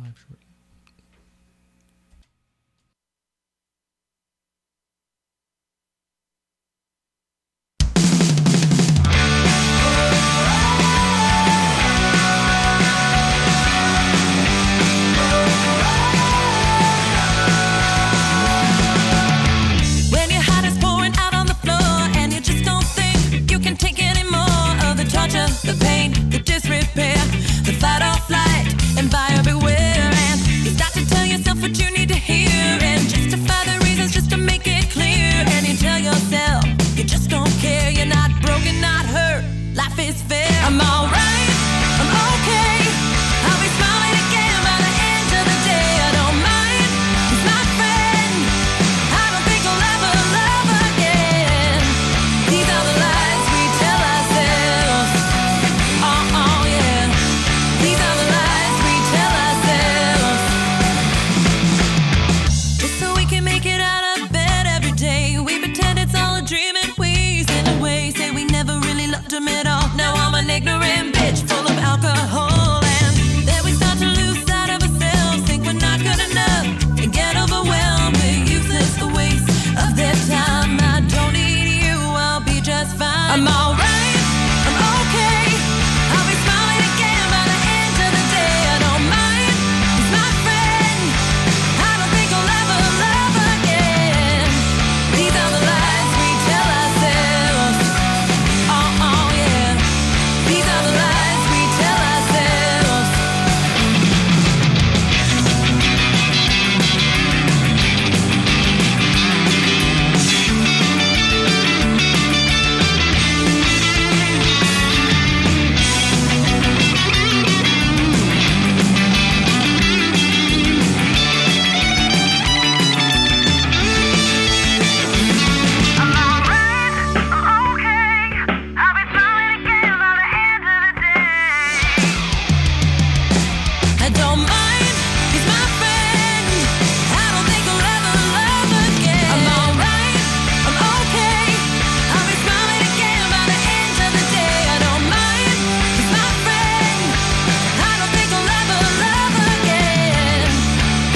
live shortly. The pain, the disrepair, the fight or flight, and buyer beware. And you start to tell yourself what you need to hear and justify the reasons just to make it clear. And you tell yourself you just don't care. You're not broken, not hurt. Life is fair. I'm alright, I'm okay. I'll be smiling again by the end of the day. I don't mind, he's my friend. I don't think I'll ever love again. These are the lies we tell ourselves. These are the lies we tell ourselves. Just so we can make it out of bed every day, we pretend it's all a dream and we sin away. Say we never really loved him at all. Now I'm an ignorant bitch full of alcohol. And then we start to lose sight of ourselves, think we're not good enough, and get overwhelmed. We're useless, a waste of their time. I don't need you, I'll be just fine. I'm alright, I'm okay. I'll be smiling again by the end of the day. I don't mind, he's my friend. I don't think I'll ever love again. These are the lies we tell ourselves. Oh yeah. These are the lies we tell ourselves. I'm alright, I'm okay. I'll be smiling again by the end of the day. I don't mind, he's my friend. I don't think I'll ever love again. I'm alright, I'm okay. I'll be smiling again by the end of the day. I don't mind, he's my friend. I don't think I'll ever love again.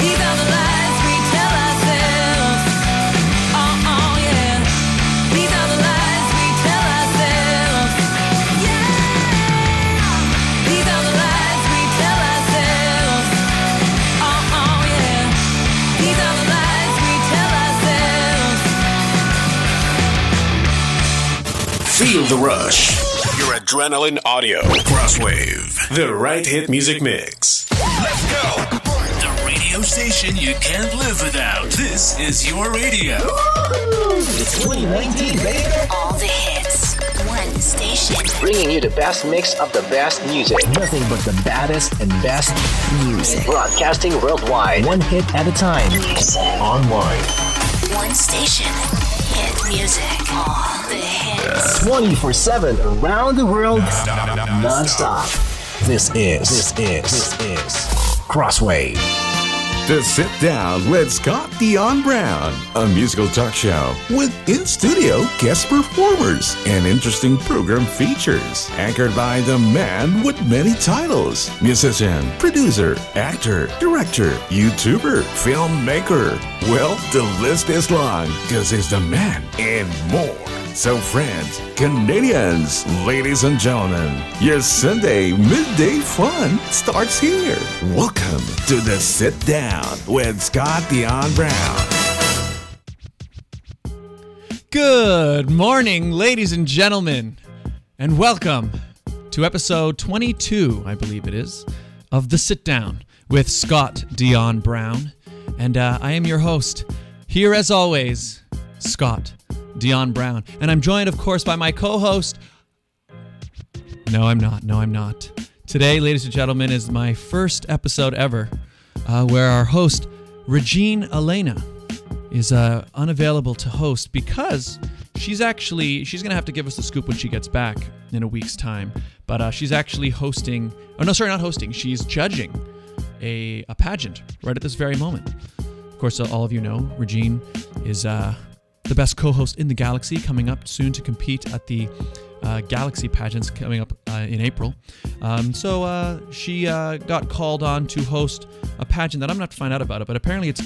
These are the lies we tell ourselves. Oh yeah. These are the lies we tell ourselves. Yeah. These are the lies we tell ourselves. Oh yeah. These are the lies we tell ourselves. Feel the rush. Your adrenaline audio. Crosswave. The right hit music mix. Let's go! The radio station you can't live without. This is your radio. It's 2019, baby. All the hits. One station. Bringing you the best mix of the best music. Nothing but the baddest and best music. Broadcasting worldwide. One hit at a time. Music. Online. One station. Hit music. All the hits. 24/7 around the world. Non-stop. This is Crosswave. The Sit Down with Scott Dion Brown, a musical talk show with in-studio guest performers and interesting program features. Anchored by the man with many titles: musician, producer, actor, director, YouTuber, filmmaker. Well, the list is long because he's the man and more. So friends, Canadians, ladies and gentlemen, your Sunday midday fun starts here. Welcome to the Sit Down with Scott Dion Brown. Good morning, ladies and gentlemen, and welcome to episode 22, I believe it is, of The Sit Down with Scott Dion Brown. And I am your host, here as always, Scott Dion Brown. And I'm joined, of course, by my co-host. No, I'm not. Today, ladies and gentlemen, is my first episode ever where our host, Regine Elena, is unavailable to host because she's going to have to give us the scoop when she gets back in a week's time. But she's actually hosting, not hosting, she's judging a pageant right at this very moment. Of course, all of you know, Regine is the best co-host in the galaxy, coming up soon to compete at the Galaxy pageants coming up in April. So she got called on to host a pageant that I'm going to have to find out about it, but apparently it's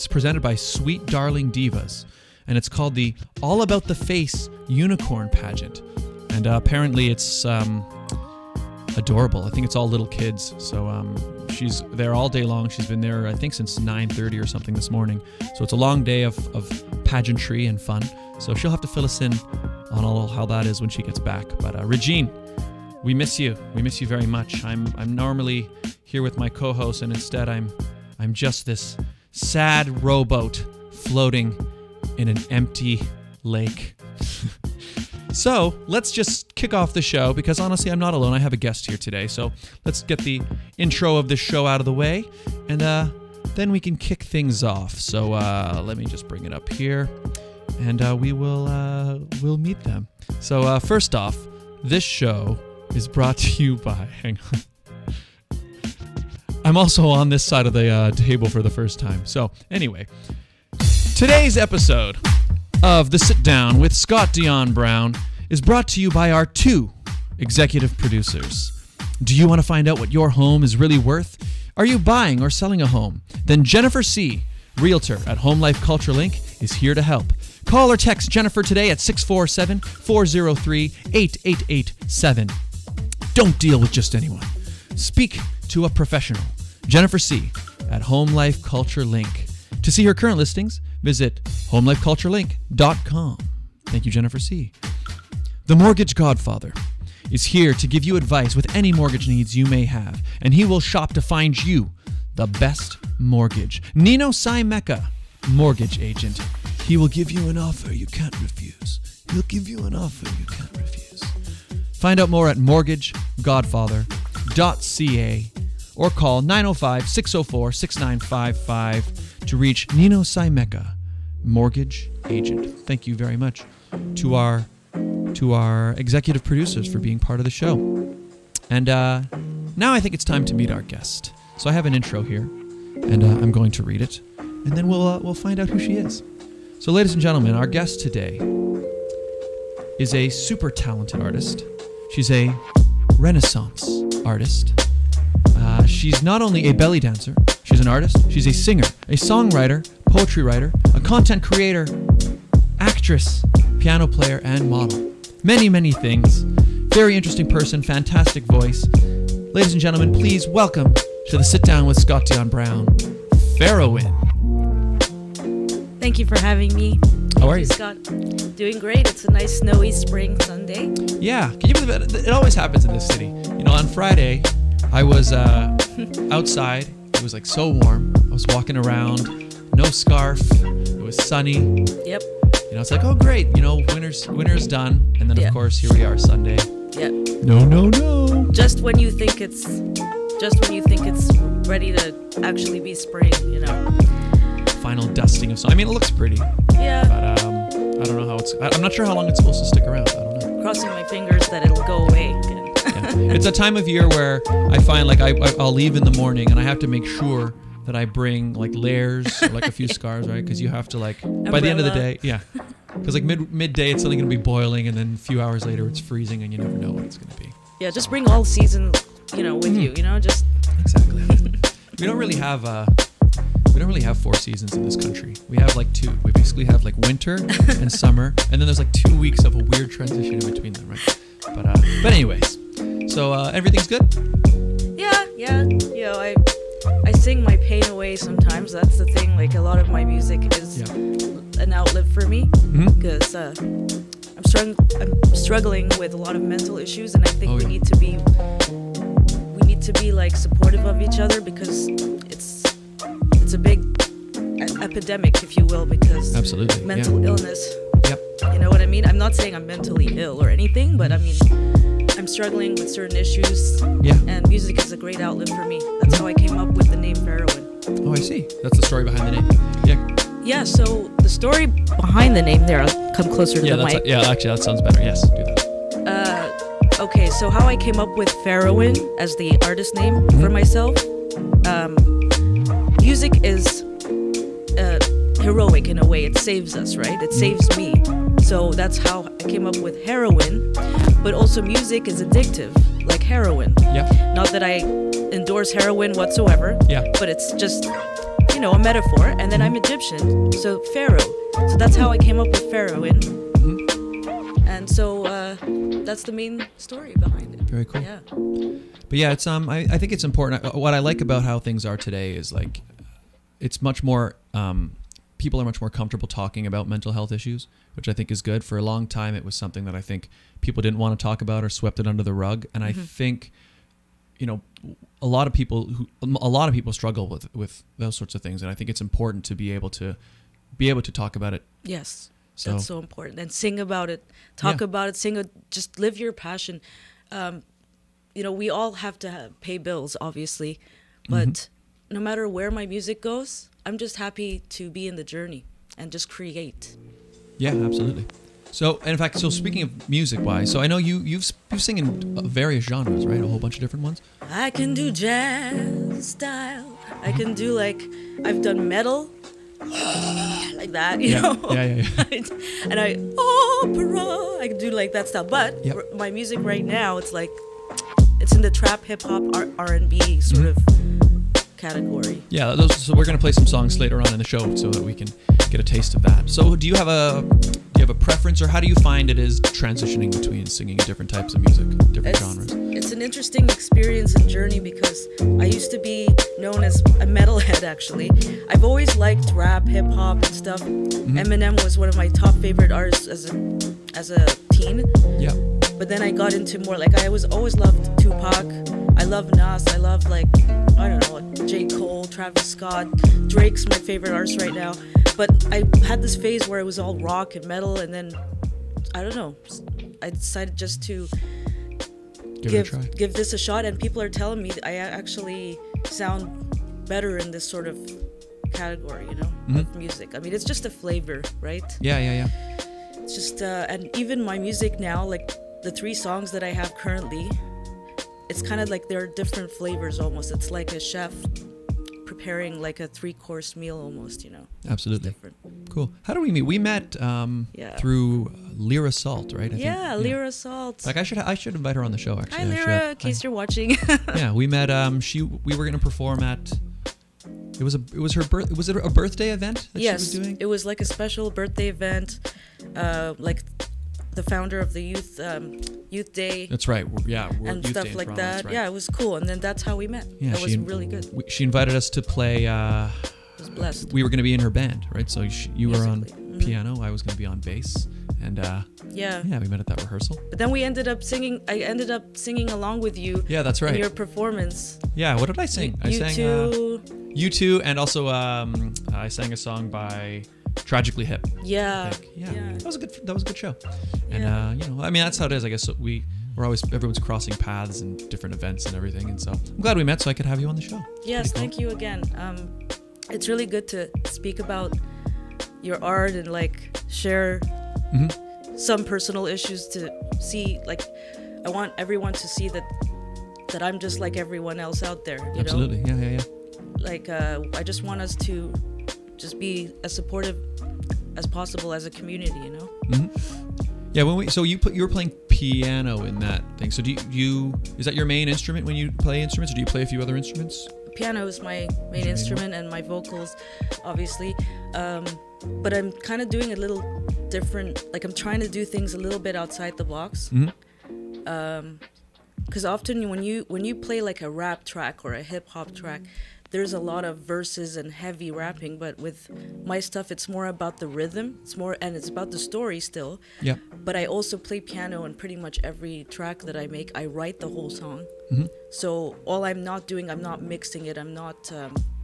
presented by Sweet Darling Divas, and it's called the All About the Face Unicorn Pageant. And apparently it's adorable. I think it's all little kids. So she's there all day long. She's been there, I think, since 9:30 or something this morning. So it's a long day of pageantry and fun. So she'll have to fill us in on all how that is when she gets back. But Regine, we miss you. We miss you very much. I'm normally here with my co-host, and instead I'm just this sad rowboat floating in an empty lake. So let's just kick off the show, because honestly, I'm not alone. I have a guest here today. So let's get the intro of this show out of the way, and then we can kick things off. So let me just bring it up here, and we'll meet them. So first off, this show is brought to you by... Hang on. I'm also on this side of the table for the first time. So anyway, today's episode of The Sit Down with Scott Dion Brown is brought to you by our 2 executive producers. Do you want to find out what your home is really worth? Are you buying or selling a home? Then Jennifer C., Realtor at Home Life Culture Link, is here to help. Call or text Jennifer today at 647-403-8887. Don't deal with just anyone. Speak to a professional. Jennifer C. at Home Life Culture Link. To see her current listings, visit homelifeculturelink.com. Thank you, Jennifer C. The Mortgage Godfather is here to give you advice with any mortgage needs you may have, and he will shop to find you the best mortgage. Nino Saimeka, mortgage agent. He will give you an offer you can't refuse. He'll give you an offer you can't refuse. Find out more at mortgagegodfather.ca or call 905-604-6955 to reach Nino Saimeka, mortgage agent. Thank you very much to our executive producers for being part of the show. And now I think it's time to meet our guest. So I have an intro here, and I'm going to read it, and then we'll find out who she is. So ladies and gentlemen, our guest today is a super talented artist. She's a Renaissance artist. She's not only a belly dancer, she's an artist, she's a singer, a songwriter, poetry writer, a content creator, actress, piano player, and model. Many, many things. Very interesting person, fantastic voice. Ladies and gentlemen, please welcome to the Sit Down with Scott Dion Brown, Farrowin. Thank you for having me. How are you? Scott? Doing great. It's a nice snowy spring Sunday. Yeah, can you believe it? It always happens in this city. You know, on Friday, I was outside. It was like so warm. I was walking around, no scarf. It was sunny. Yep. You know, it's like, oh great, you know, winter's done, and then of course here we are Sunday. Yep. No. Just when you think it's ready to actually be spring, you know. Final dusting of sun. I mean, it looks pretty. Yeah. But I don't know how I'm not sure how long it's supposed to stick around. I don't know. Crossing my fingers that it'll go away again. Yeah. It's a time of year where I find like I'll leave in the morning and I have to make sure that I bring like layers or like a few scarves, right? Because you have to like by the end of the day, yeah. Because like midday it's only going to be boiling, and then a few hours later it's freezing, and you never know what it's going to be. Yeah, just bring all season, you know, with you. You know, just exactly. We don't really have 4 seasons in this country. We have like 2. We basically have like winter and summer, and then there's like 2 weeks of a weird transition in between them, right? But anyways, so everything's good? Yeah. You know, I sing my pain away sometimes. That's the thing. Like a lot of my music is an outlet for me because I'm struggling with a lot of mental issues, and I think we need to be like supportive of each other, because it's a big epidemic, if you will, because absolutely mental illness. Yep. You know what I mean? I'm not saying I'm mentally ill or anything, but I mean, I'm struggling with certain issues. Yeah. And music is a great outlet for me. That's how I came up with the name Farrowin. Oh, I see. That's the story behind the name. Yeah. Yeah, so the story behind the name there, I'll come closer to the mic. Actually, that sounds better. Yes, do that. Okay, so how I came up with Farrowin as the artist name for myself, music is heroic in a way. It saves us, right? It saves me. So that's how I came up with heroin. But also music is addictive, like heroin. Yeah. Not that I endorse heroin whatsoever. Yeah. But it's just, you know, a metaphor. And then I'm Egyptian, so pharaoh. So that's how I came up with heroin. And so that's the main story behind it. Very cool. Yeah. But yeah, it's I think it's important. What I like about how things are today is like it's much more people are much more comfortable talking about mental health issues, which I think is good. For a long time, it was something that I think people didn't want to talk about or swept it under the rug. And I think, you know, a lot of people struggle with those sorts of things. And I think it's important to be able to talk about it. Yes. So, that's so important. And sing about it, talk about it, just live your passion. You know, we all have to pay bills, obviously, but no matter where my music goes, I'm just happy to be in the journey and just create. Yeah, absolutely. So, and in fact, so speaking of music-wise, so I know you sing in various genres, right? A whole bunch of different ones. I can do jazz style. I can do I've done metal. Like that, you know. Yeah. And opera. I can do like that stuff. But my music right now, it's in the trap, hip hop, R&B sort of category. Yeah, so we're gonna play some songs later on in the show so that we can get a taste of that. So do you have a preference, or how do you find it is transitioning between singing different types of music, different genres? It's an interesting experience and journey because I used to be known as a metalhead, actually. I've always liked rap, hip hop and stuff. Eminem was one of my top favorite artists as a teen. Yeah. But then I got into more I always loved Tupac. I love Nas. I love I don't know, J. Cole, Travis Scott. Drake's my favorite artist right now. But I had this phase where it was all rock and metal, and then I don't know. I decided just to give this a shot, and people are telling me that I actually sound better in this sort of category, you know, of music. I mean, it's just a flavor, right? Yeah. It's just and even my music now, like the 3 songs that I have currently, it's kind of like they're different flavors almost. It's like a chef preparing like a 3-course meal almost, you know. Absolutely. Cool. How do we meet? We met through Lyra Salt, right? Lyra Salt. Like I should invite her on the show, actually. Hi, Lyra, in case you're watching. Yeah, we met. We were gonna perform at. It was her birth. Was it a birthday event that she was doing? It was like a special birthday event, like the founder of the youth day. That's right. Yeah, and stuff like that. Right. Yeah, it was cool, and then that's how we met. Yeah, it was really good. She invited us to play. I was blessed. We were going to be in her band, right? So you were on piano. I was going to be on bass, and we met at that rehearsal. But then we ended up singing. I ended up singing along with you. Yeah, that's right. In your performance. Yeah, what did I sing? I sang U2, and also I sang a song by Tragically Hip. Yeah. That was a good show. And you know, I mean, that's how it is. I guess everyone's crossing paths and different events and everything. And so I'm glad we met so I could have you on the show. Yes, thank you again. It's really good to speak about your art and share some personal issues to see. I want everyone to see that I'm just like everyone else out there. You Absolutely. know? Yeah. I just want us to just be as supportive as possible as a community, you know. Yeah. So you were playing piano in that thing. So is that your main instrument when you play instruments, or do you play a few other instruments? Piano is my main instrument, and my vocals, obviously. But I'm kind of doing a little different. I'm trying to do things a little bit outside the box. Because often when you play a rap track or a hip hop track, there's a lot of verses and heavy rapping, but with my stuff, it's more about the rhythm. It's about the story still. Yeah. But I also play piano in pretty much every track that I make. I write the whole song. So all I'm not doing, I'm not mixing it. I'm not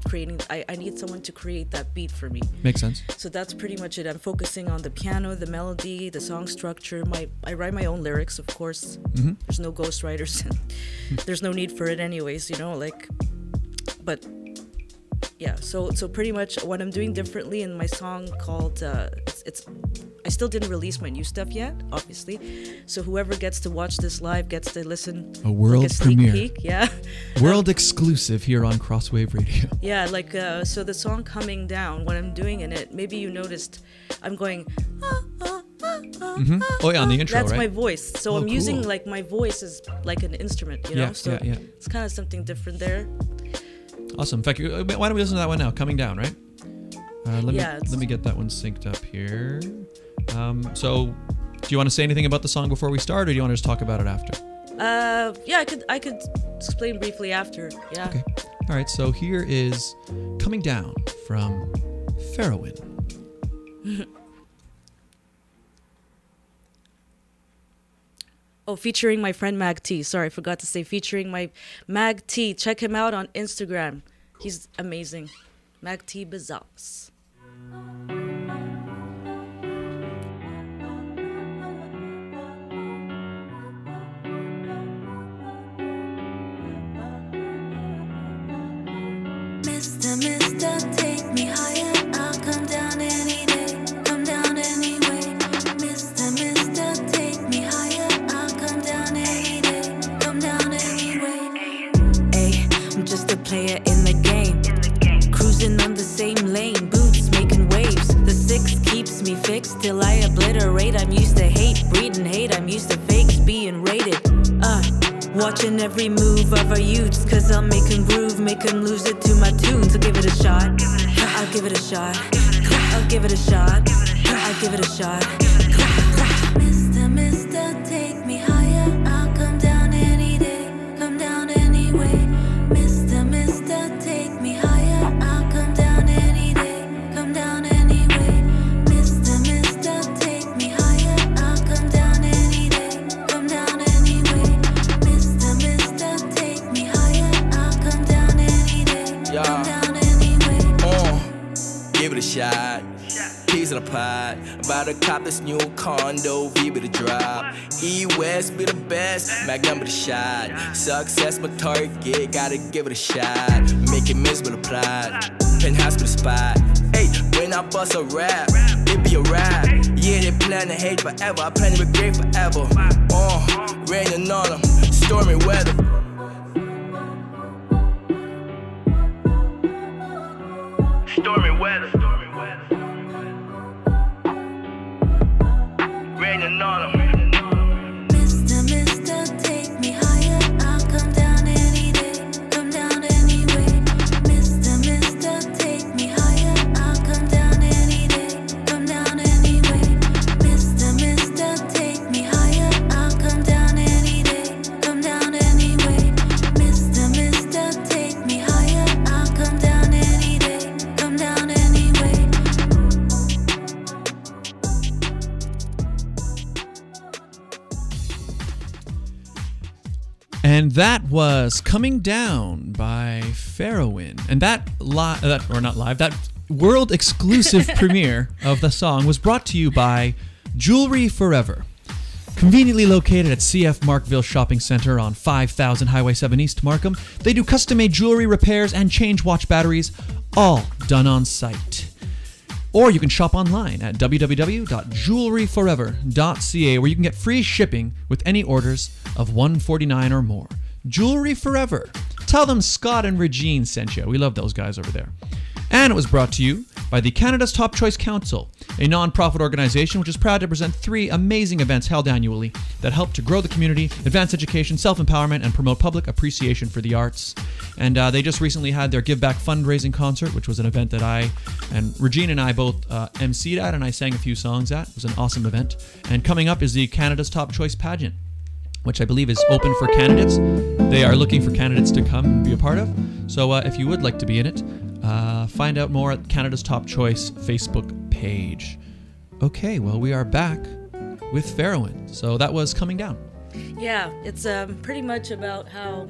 creating. I need someone to create that beat for me. Makes sense. So that's pretty much it. I'm focusing on the piano, the melody, the song structure. I write my own lyrics, of course. There's no ghostwriters. There's no need for it anyways, you know, but yeah, so pretty much what I'm doing differently in my song called it's I still didn't release my new stuff yet, obviously. So whoever gets to watch this live gets to listen. A world like a sneak premiere. peek. Yeah. World exclusive here on Crosswave Radio. Yeah, like, so the song Coming Down, when I'm doing in it, maybe you noticed I'm going, Oh yeah, on the intro, that's right? my voice. So Oh, I'm using, cool. like, my voice is like an instrument, you know? Yeah, So yeah. it's kind of something different there. Awesome. In fact, why don't we listen to that one now? Coming Down, right? Yeah, Let me get that one synced up here. So, do you want to say anything about the song before we start, or do you want to just talk about it after? Yeah, I could explain briefly after. Yeah. Okay. All right. So here is Coming Down from Farrowin. Oh, featuring my friend Mag T. Sorry, I forgot to say featuring my Mag T. Check him out on Instagram. He's amazing. Mag T Bazas. Mister, take me higher. I'll come down any day. Come down anyway. Mister, take me higher. I'll come down any day. Come down anyway. Ay, I'm just a player in the game. Cruising on the same lane. Boots making waves. The 6 keeps me fixed till I obliterate. I'm used to hate, breeding hate. I'm used to fakes being rated. Watching every move of our youths, cause I'll make 'em groove, make 'em lose it to my tunes. I'll give it a shot, I'll give it a shot, I'll give it a shot, I'll give it a shot. Mister, take me higher. I'll come down any day. Come down anyway. Mister, take me higher. I'll come down any day. Come down anyway. Mister, take me higher. I'll come down any day. Come down anyway. Mister, take me higher. I'll come down any day. Come down anyway. Give it a shot. Peas in a pot. About to cop this new condo, V be the drop. E-West be the best, Magnum be the shot. Success my target, gotta give it a shot. Make it miss with a pride. Penthouse be the spot. Hey, when I bust a rap, it be a rap. Yeah, they plan to hate forever, I plan to be great forever. Raining on them, stormy weather. Stormy weather. Raining on them. Mister, take me higher. I'll come down any day. Come down anyway. Mister, take me higher. I'll come down any day. Come down anyway. Mister, take me higher. I'll come down any day. Come down anyway. Mister, take me higher. I'll come down any day. Come down anyway. And that was Coming Down by Farrowin. And that world exclusive premiere of the song was brought to you by Jewelry Forever. Conveniently located at CF Markville Shopping Center on 5000 Highway 7 East Markham, they do custom-made jewelry repairs and change watch batteries, all done on site. Or you can shop online at www.jewelryforever.ca, where you can get free shipping with any orders of $149 or more. Jewelry Forever. Tell them Scott and Regine sent you. We love those guys over there. And it was brought to you by the Canada's Top Choice Council, a non-profit organization which is proud to present 3 amazing events held annually that help to grow the community, advance education, self-empowerment, and promote public appreciation for the arts. And they just recently had their Give Back fundraising concert, which was an event that I and Regine and I both emceed at, and I sang a few songs at. It was an awesome event. And coming up is the Canada's Top Choice pageant, which I believe is open for candidates. They are looking for candidates to come and be a part of. So if you would like to be in it, find out more at Canada's Top Choice Facebook page. Okay, well, we are back with Farrowin. So that was Coming Down. Yeah, it's pretty much about how,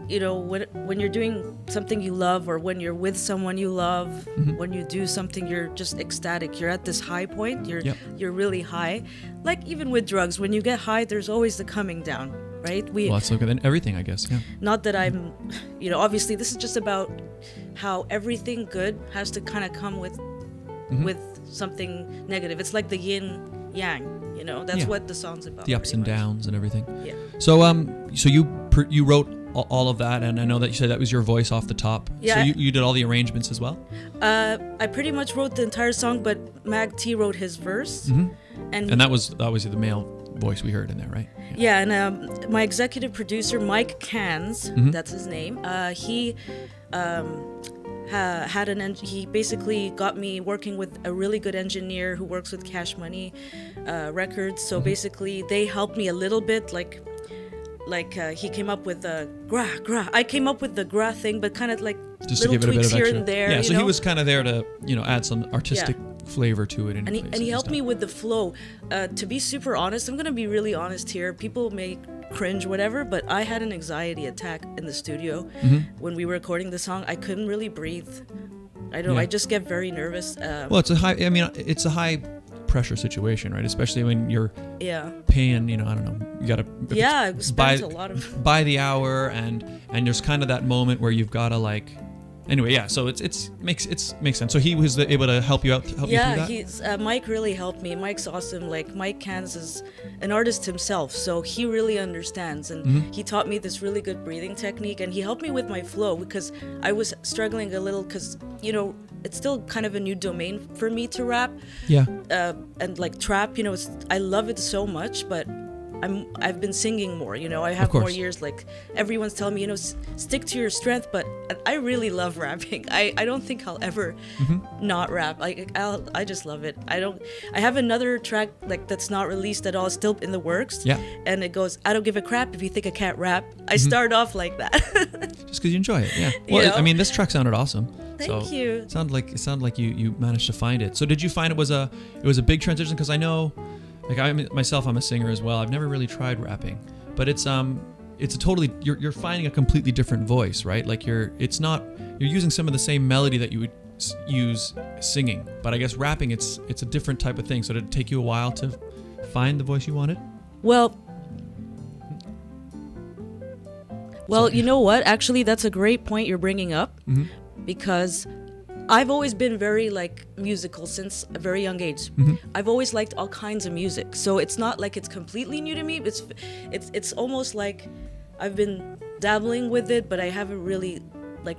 you know, when you're doing something you love, or when you're with someone you love, when you do something, you're just ecstatic. You're at this high point. You're really high. Like even with drugs, when you get high, there's always the coming down, right? Well, let's look at everything, I guess. Yeah. Not that I'm, you know, obviously this is just about how everything good has to kind of come with with something negative. It's like the yin yang, you know. That's what the song's about. The ups and downs and everything. Yeah. So so you wrote all of that, and I know that you said that was your voice off the top. Yeah. So you did all the arrangements as well? I pretty much wrote the entire song, but Mag T wrote his verse. And that was obviously the male voice we heard in there, right? Yeah, and my executive producer, Mike Cans, that's his name, he he basically got me working with a really good engineer who works with Cash Money Records. So basically they helped me a little bit, like he came up with the gra. I came up with the gra thing, but kind of like just to little give it a bit tweaks of here extra. and there. Yeah, so you know? he was kind of there to, add some artistic flavor to it. And he helped me with the flow. To be super honest, I'm going to be really honest here. People may cringe, whatever, but I had an anxiety attack in the studio when we were recording the song. I couldn't really breathe. I just get very nervous. Well, it's a high pressure situation, right? Especially when you're paying, I don't know, you got to spend a lot of by the hour, and there's kind of that moment where you've got to like. Anyway, yeah. So it makes sense. So he was able to help you out. You through that? Mike really helped me. Mike's awesome. Like Mike Cans is an artist himself, so he really understands, and he taught me this really good breathing technique, and he helped me with my flow because I was struggling a little because it's still kind of a new domain for me to rap. Yeah. And like trap, I love it so much, but I've been singing more, I have more years. Like everyone's telling me, stick to your strength, but I really love rapping. I don't think I'll ever not rap. I just love it. I have another track like that's not released at all, still in the works. Yeah. And it goes, I don't give a crap if you think I can't rap. I start off like that. Just because you enjoy it, yeah. Well, I mean, this track sounded awesome. Thank you. It sounded like you managed to find it. So did you find it was a big transition? Because I know. Like I'm a singer as well. I've never really tried rapping, but it's a totally you're finding a completely different voice, right? Like you're using some of the same melody that you would use singing, but I guess rapping it's a different type of thing. So did it take you a while to find the voice you wanted? Well, you know what? Actually, that's a great point you're bringing up because I've always been very musical since a very young age. I've always liked all kinds of music, so it's not like it's completely new to me. It's almost like I've been dabbling with it, but I haven't really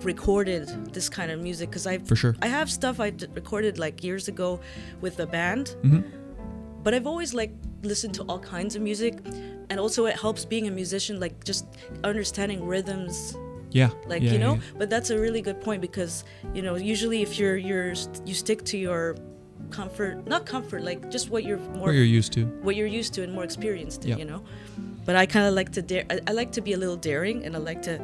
recorded this kind of music because I have stuff I recorded years ago with a band, but I've always listened to all kinds of music, and also it helps being a musician, just understanding rhythms. Yeah. But that's a really good point because, usually if you stick to your not comfort, just what you're used to and more experienced in, But I kind of like to I like to be a little daring, and I like to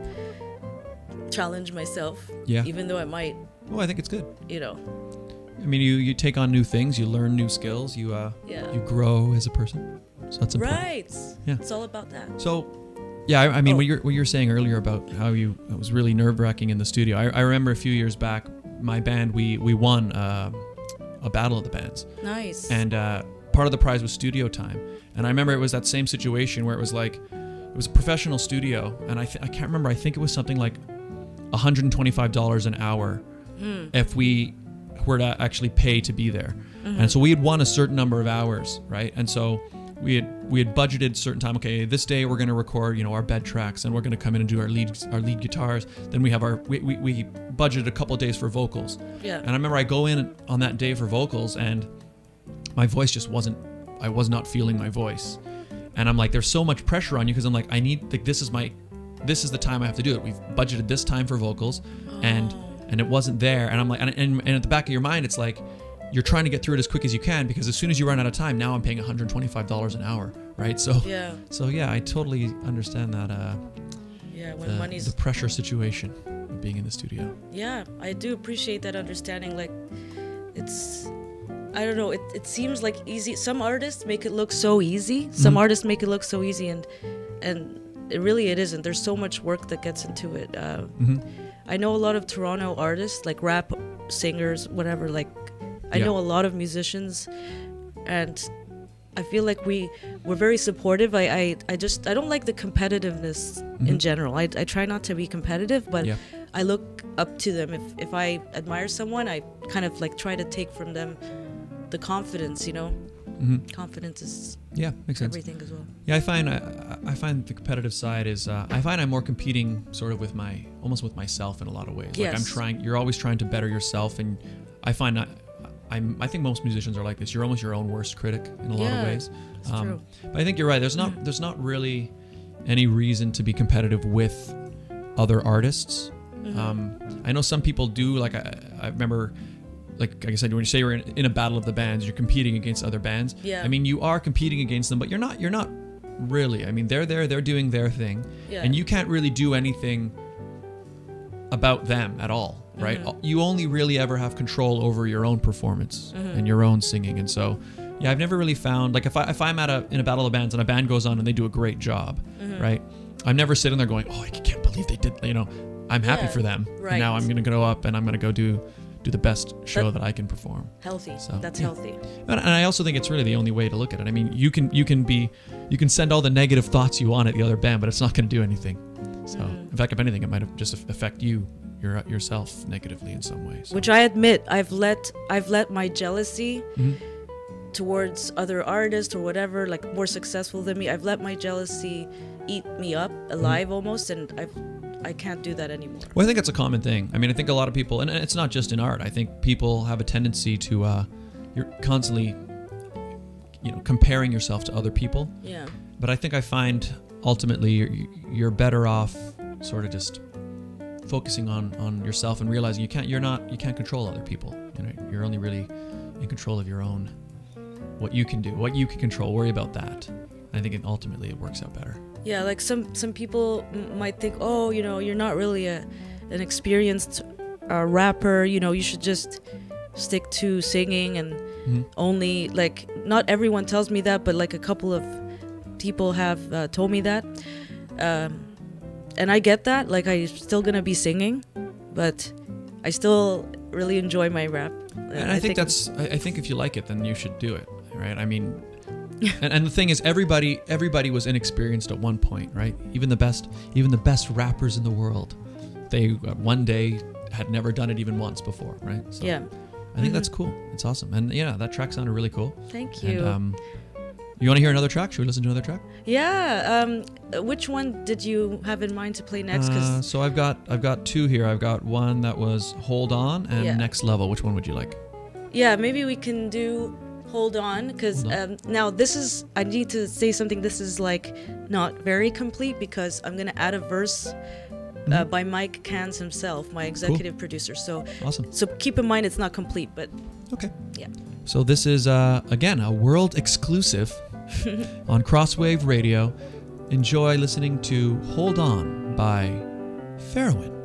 challenge myself. Yeah. Even though I might. Well, I think it's good. I mean, you take on new things, you learn new skills, you grow as a person. So that's important. Right. Yeah. It's all about that. So. Yeah, I mean, what you're saying earlier about how it was really nerve-wracking in the studio. I remember a few years back, my band, we won a battle of the bands. Nice. And part of the prize was studio time. And I remember it was that same situation where it was it was a professional studio, and I can't remember. I think it was something like $125 an hour if we were to actually pay to be there. And so we had won a certain number of hours, right? And so we had budgeted a certain time. Okay, this day we're going to record, our bed tracks, and we're going to come in and do our lead guitars. Then we have we budgeted a couple of days for vocals. Yeah. And I remember I go in on that day for vocals, and my voice just wasn't. I was not feeling my voice, and I'm like, there's so much pressure on you because I'm like, I need this is the time I have to do it. We've budgeted this time for vocals, and it wasn't there, and I'm like, and at the back of your mind, it's like. You're trying to get through it as quick as you can because as soon as you run out of time, now I'm paying $125 an hour, right? So yeah, I totally understand that. When money's the pressure situation of being in the studio. Yeah, I do appreciate that understanding. It's, I don't know. It seems like easy. Some artists make it look so easy. Some artists make it look so easy, and it isn't. There's so much work that gets into it. I know a lot of Toronto artists, rap singers, whatever. I know a lot of musicians, and I feel like we're very supportive. I don't like the competitiveness in general. I try not to be competitive, but I look up to them. If I admire someone, I kind of like try to take from them the confidence, you know. Confidence is makes sense. everything as well. Yeah, I find the competitive side is I find I'm more competing sort of with almost with myself in a lot of ways. Yes. Like you're always trying to better yourself, and I find I think most musicians are like this. You're almost your own worst critic in a lot of ways. It's true. But I think you're right. There's not really any reason to be competitive with other artists. I know some people do. Like I remember, like I said, when you say you're in a battle of the bands, you're competing against other bands. Yeah. I mean, you are competing against them, but you're not really. I mean, they're there, they're doing their thing, and you can't really do anything about them at all, right? You only really ever have control over your own performance and your own singing. And so, yeah, I've never really found, like if I'm in a battle of bands and a band goes on and they do a great job, right? I'm never sitting there going, oh, I can't believe they did, you know. I'm happy for them. Right. And now I'm going to go up and I'm going to go do the best show that I can perform. Healthy. So, That's healthy. And I also think it's really the only way to look at it. I mean, you can send all the negative thoughts you want at the other band, but it's not going to do anything. So, in fact, if anything, it might have just affect yourself negatively in some ways. Which I admit, I've let my jealousy towards other artists or whatever, like more successful than me. I've let my jealousy eat me up alive almost, and I can't do that anymore. Well, I think that's a common thing. I mean, I think a lot of people, and it's not just in art. I think people have a tendency to you're constantly, comparing yourself to other people. Yeah. But I think I find ultimately you're better off sort of just focusing on yourself and realizing you can't control other people. You're only really in control of your own, what you can do, what you can control. Worry about that. I think ultimately it works out better. Yeah, like some people might think, oh, you're not really an experienced rapper. You should just stick to singing and only, like, not everyone tells me that, but like a couple of people have told me that. And I get that. Like, I'm still gonna be singing, but I still really enjoy my rap. And I think if you like it, then you should do it, right? I mean, and the thing is, everybody was inexperienced at one point, right? Even the best rappers in the world, they one day had never done it even once before, right? So yeah. I think that's cool. It's awesome. And yeah, that track sounded really cool. Thank you. And, you want to hear another track? Should we listen to another track? Yeah. Which one did you have in mind to play next? So I've got two here. I've got one that was Hold On and Next Level. Which one would you like? Yeah, maybe we can do Hold On, because now I need to say something. This is like not very complete because I'm going to add a verse by Mike Cans himself, my executive producer. So awesome. So keep in mind it's not complete, but okay. Yeah. So this is again a world exclusive on Crosswave Radio. Enjoy listening to Hold On by Fairwind.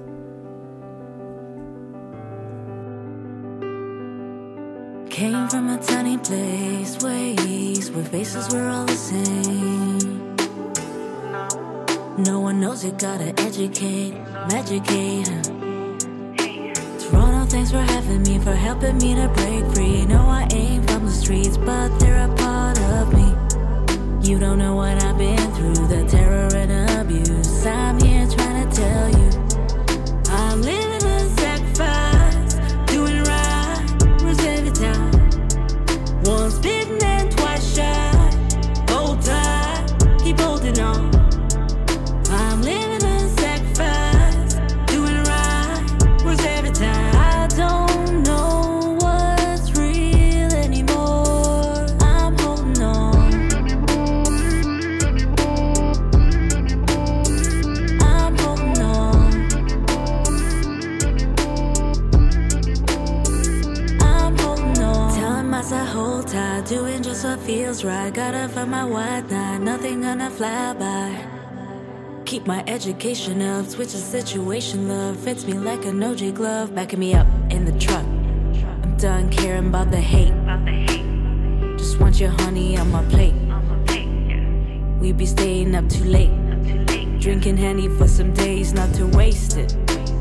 Came from a tiny place, ways where faces were all the same. No one knows you gotta educate. Toronto, thanks for having me, for helping me to break free. No, I ain't from the streets, but they're a part of me. You don't know what I've been through, the terror and abuse. I'm here trying to tell you, I'm living a sacrifice, doing right, was every time. Once bitten and twice shy, hold tight, keep holding on. I'm living a sacrifice, doing right, was every time. I don't know what's real anymore, I'm holding on. I'm holding on. I'm holding on. Telling myself hold tight, doing just what feels right. Gotta find my white knight, nothing gonna fly by. Keep my education up, switch the situation, love fits me like an OG glove, backing me up in the truck. I'm done caring about the hate. Just want your honey on my plate. We be staying up too late, drinking Henny for some days, not to waste it.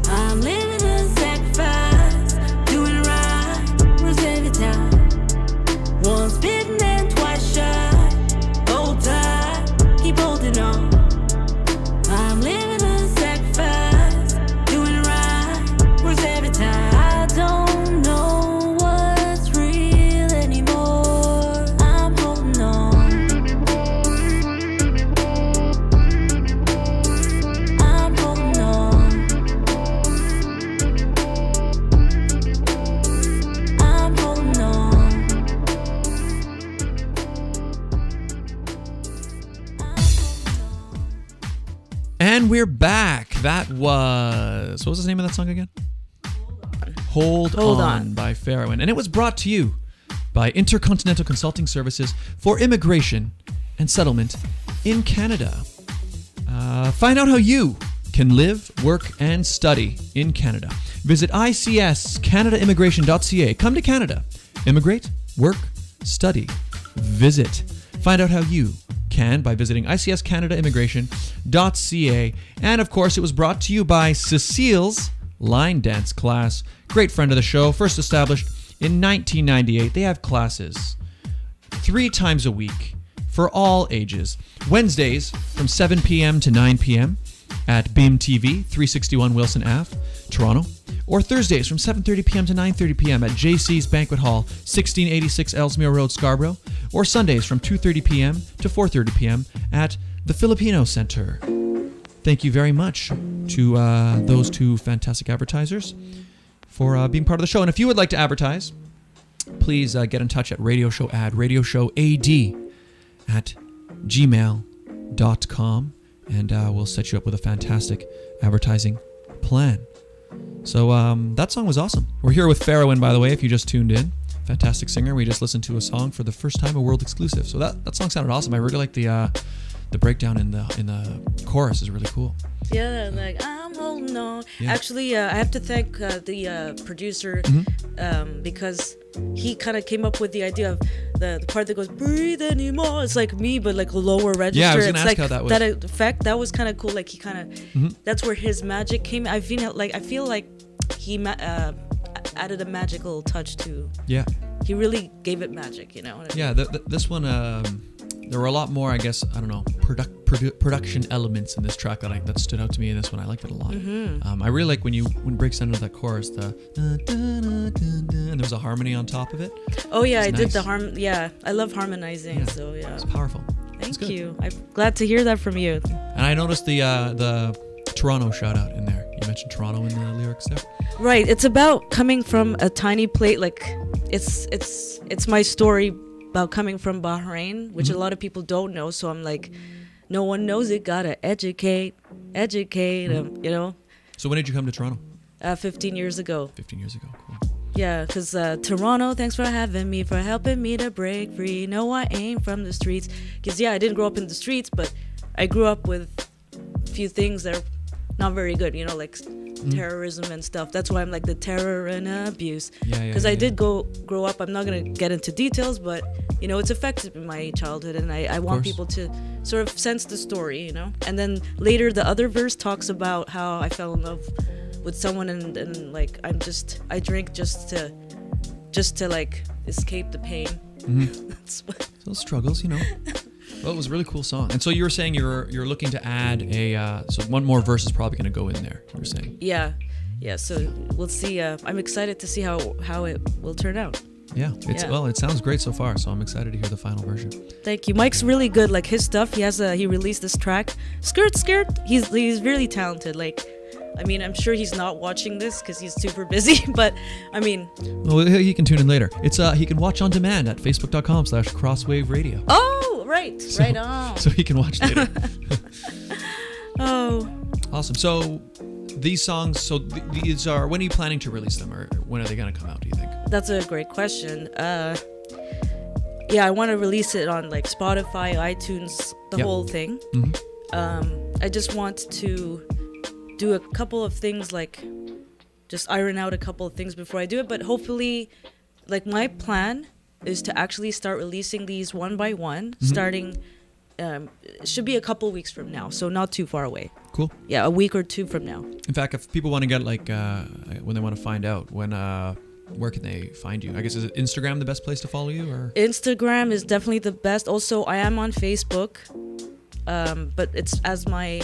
I'm living a sacrifice, doing right, was every time. Once bitten and twice shy, hold tight, keep holding on. I'm living a sacrifice, doing right, we're back. That was... What was the name of that song again? Hold on by Fairwind. And it was brought to you by Intercontinental Consulting Services for Immigration and Settlement in Canada. Find out how you can live, work, and study in Canada. Visit icscanadaimmigration.ca. Come to Canada. Immigrate, work, study, visit. Find out how you can by visiting icscanadaimmigration.ca. And of course, it was brought to you by Cecile's line dance class. Great friend of the show, first established in 1998. They have classes 3 times a week for all ages. Wednesdays from 7 p.m. to 9 p.m. at BIM TV, 361 Wilson Ave, Toronto. Or Thursdays from 7:30 p.m. to 9:30 p.m. at JC's Banquet Hall, 1686 Ellesmere Road, Scarborough. Or Sundays from 2:30 p.m. to 4:30 p.m. at the Filipino Center. Thank you very much to those 2 fantastic advertisers for being part of the show. And if you would like to advertise, please get in touch at radioshowad@gmail.com, and we'll set you up with a fantastic advertising plan. So that song was awesome. We're here with Fairwind, by the way, if you just tuned in. Fantastic singer. We just listened to a song for the first time, a world exclusive. So that song sounded awesome. I really like the breakdown in the chorus is really cool. Yeah, like I'm holding on. Yeah. Actually, I have to thank the producer because he kind of came up with the idea of the part that goes "breathe anymore." It's like me, but like a lower register. Yeah, I was gonna ask like how that was. That effect that was kind of cool. Like he kind of that's where his magic came. I feel like he added a magical touch to. Yeah. He really gave it magic, you know. Yeah, this one. There were a lot more, I guess, I don't know, production elements in this track that stood out to me in this one. I liked it a lot. I really like when it breaks down into that chorus, and there was a harmony on top of it. Oh yeah, I did the Yeah, I love harmonizing. Yeah, so yeah, it's powerful. Thank you. I'm glad to hear that from you. And I noticed the Toronto shout out in there. You mentioned Toronto in the lyrics there. Right. It's about coming from a tiny place. Like it's my story about coming from Bahrain, which a lot of people don't know. So I'm like, no one knows it. Gotta educate them, you know. So when did you come to Toronto? 15 years ago. 15 years ago, cool. Yeah, because Toronto, thanks for having me, for helping me to break free. No, I ain't from the streets. Because, yeah, I didn't grow up in the streets, but I grew up with a few things that are not very good, you know, like terrorism and stuff. That's why I'm like the terror and abuse. Because I did grow up, I'm not going to get into details, but, you know, it's affected my childhood, and I want people to sort of sense the story, you know. And then later, the other verse talks about how I fell in love with someone and like I drink just to like escape the pain. Those struggles, you know. Well, it was a really cool song. And so you were saying you're looking to add so one more verse is probably going to go in there. You were saying. Yeah. So we'll see. I'm excited to see how it will turn out. Yeah. Well, it sounds great so far. So I'm excited to hear the final version. Thank you. Mike's really good. Like his stuff. He released this track. Skirt. He's really talented. Like. I mean, I'm sure he's not watching this because he's super busy, but I mean... Well, he can tune in later. It's he can watch on demand at facebook.com/crosswaveradio. Oh, right. Right on. So he can watch later. Oh. Awesome. So these songs, these are... When are you planning to release them, or when are they going to come out, do you think? That's a great question. Yeah, I want to release it on like Spotify, iTunes, the whole thing. I just want to... do a couple of things, like just iron out a couple of things before I do it, but hopefully, like my plan is to actually start releasing these one by one, starting it should be a couple weeks from now, so not too far away. Cool. Yeah, a week or two from now. In fact, if people want to get like when they want to find out where can they find you? I guess, is it Instagram the best place to follow you, or? Instagram is definitely the best. Also, I am on Facebook, but it's as my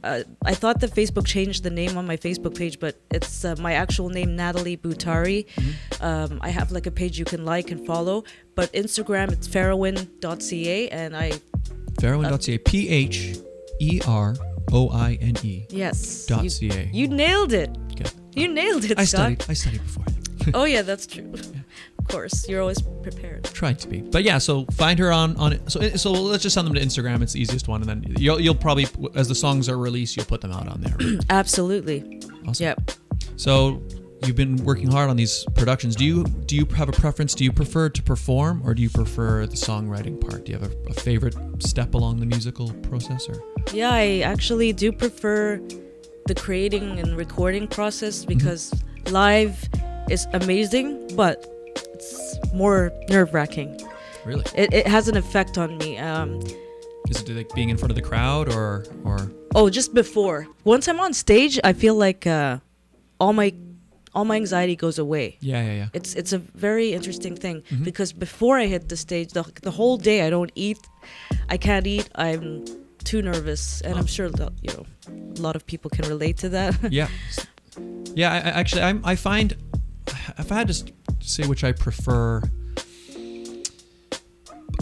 I thought that Facebook changed the name on my Facebook page, but it's my actual name, Natalie Boutari. I have like a page you can like and follow, but Instagram, it's Fairwind.ca, and Fairwind.ca, PHEROINE. Yes. .ca. You nailed it. Okay. You nailed it, Scott. I studied before. Oh yeah, that's true. Of course, you're always prepared. Try to be. But yeah, so find her on so let's just send them to Instagram. It's the easiest one, and then you'll probably, as the songs are released, you'll put them out on there. Right? Absolutely. Awesome. Yep. So you've been working hard on these productions. Do you have a preference? Do you prefer to perform, or do you prefer the songwriting part? Do you have a favorite step along the musical process? Or Yeah, I actually do prefer the creating and recording process because live is amazing, but it's more nerve-wracking. Really? It has an effect on me. Is it like being in front of the crowd or? Oh, just before. Once I'm on stage, I feel like all my anxiety goes away. Yeah. It's a very interesting thing because before I hit the stage, the whole day I don't eat. I can't eat. I'm too nervous, and I'm sure that a lot of people can relate to that. Yeah. I find, if I had to say which I prefer,